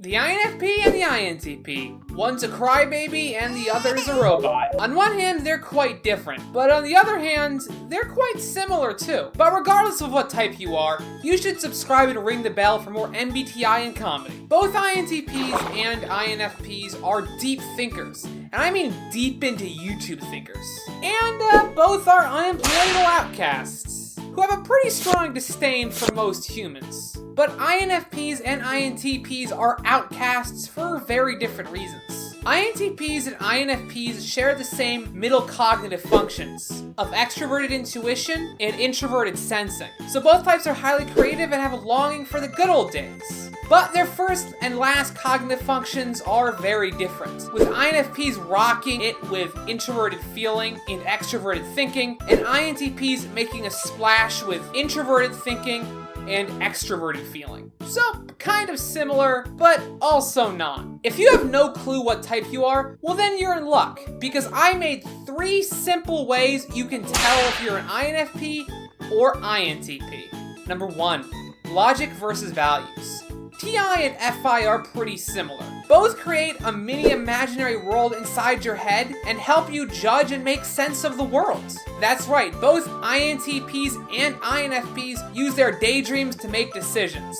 The INFP and the INTP. One's a crybaby and the other's a robot. On one hand, they're quite different, but on the other hand, they're quite similar too. But regardless of what type you are, you should subscribe and ring the bell for more MBTI and comedy. Both INTPs and INFPs are deep thinkers, and I mean deep into YouTube thinkers. And both are unemployable outcasts, who have a pretty strong disdain for most humans. But INFPs and INTPs are outcasts for very different reasons. INTPs and INFPs share the same middle cognitive functions of extroverted intuition and introverted sensing. So both types are highly creative and have a longing for the good old days. But their first and last cognitive functions are very different, with INFPs rocking it with introverted feeling and extroverted thinking, and INTPs making a splash with introverted thinking and extroverted feeling. So, kind of similar, but also not. If you have no clue what type you are, well then you're in luck, because I made 3 simple ways you can tell if you're an INFP or INTP. Number 1, logic versus values. TI and FI are pretty similar. Both create a mini imaginary world inside your head and help you judge and make sense of the world. That's right, both INTPs and INFPs use their daydreams to make decisions.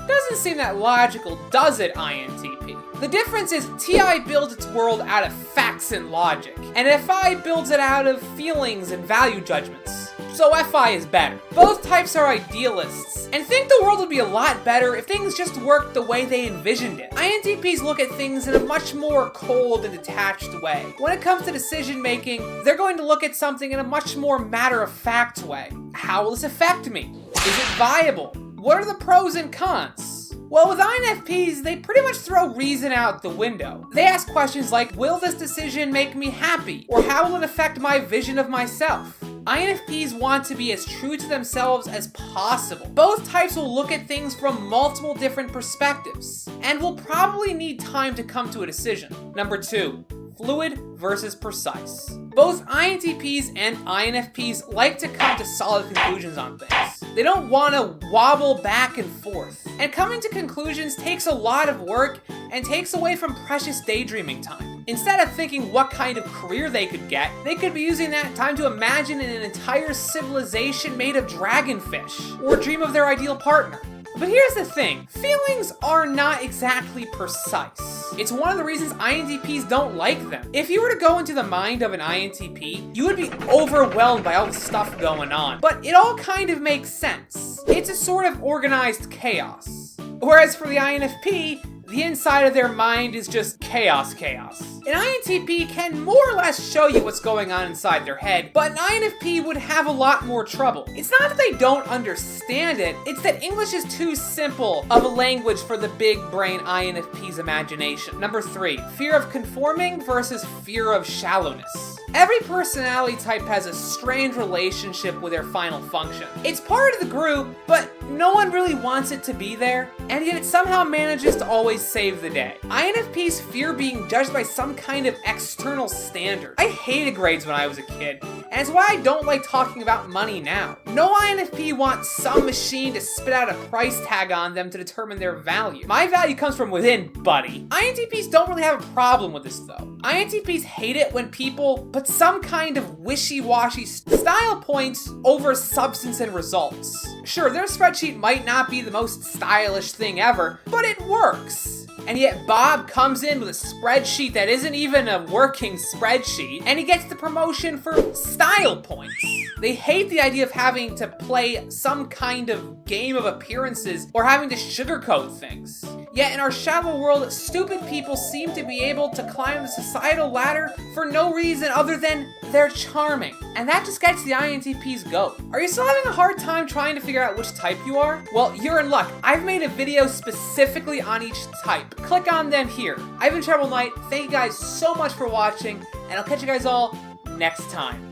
Doesn't seem that logical, does it, INTP? The difference is TI builds its world out of facts and logic, and FI builds it out of feelings and value judgments. So FI is better. Both types are idealists, and think the world would be a lot better if things just worked the way they envisioned it. INTPs look at things in a much more cold and detached way. When it comes to decision making, they're going to look at something in a much more matter-of-fact way. How will this affect me? Is it viable? What are the pros and cons? Well, with INFPs, they pretty much throw reason out the window. They ask questions like, will this decision make me happy? Or how will it affect my vision of myself? INFPs want to be as true to themselves as possible. Both types will look at things from multiple different perspectives, and will probably need time to come to a decision. Number 2, fluid versus precise. Both INTPs and INFPs like to come to solid conclusions on things. They don't want to wobble back and forth. And coming to conclusions takes a lot of work and takes away from precious daydreaming time. Instead of thinking what kind of career they could get, they could be using that time to imagine an entire civilization made of dragonfish, or dream of their ideal partner. But here's the thing, feelings are not exactly precise. It's one of the reasons INTPs don't like them. If you were to go into the mind of an INTP, you would be overwhelmed by all the stuff going on. But it all kind of makes sense. It's a sort of organized chaos. Whereas for the INFP, the inside of their mind is just chaos. An INTP can more or less show you what's going on inside their head, but an INFP would have a lot more trouble. It's not that they don't understand it, it's that English is too simple of a language for the big brain INFP's imagination. Number 3, fear of conforming versus fear of shallowness. Every personality type has a strange relationship with their final function. It's part of the group, but no one really wants it to be there, and yet it somehow manages to always save the day. INFPs fear being judged by some kind of external standard. I hated grades when I was a kid, and it's why I don't like talking about money now. No INFP wants some machine to spit out a price tag on them to determine their value. My value comes from within, buddy. INTPs don't really have a problem with this though. INTPs hate it when people put some kind of wishy-washy style points over substance and results. Sure, their spreadsheet might not be the most stylish thing ever, but it works. And yet Bob comes in with a spreadsheet that isn't even a working spreadsheet, and he gets the promotion for style points. They hate the idea of having to play some kind of game of appearances or having to sugarcoat things. Yet in our shallow world, stupid people seem to be able to climb the societal ladder for no reason other than they're charming. And that just gets the INTP's goat. Are you still having a hard time trying to figure out which type you are? Well, you're in luck. I've made a video specifically on each type. Click on them here. I've been TrebleKnight. Thank you guys so much for watching, and I'll catch you guys all next time.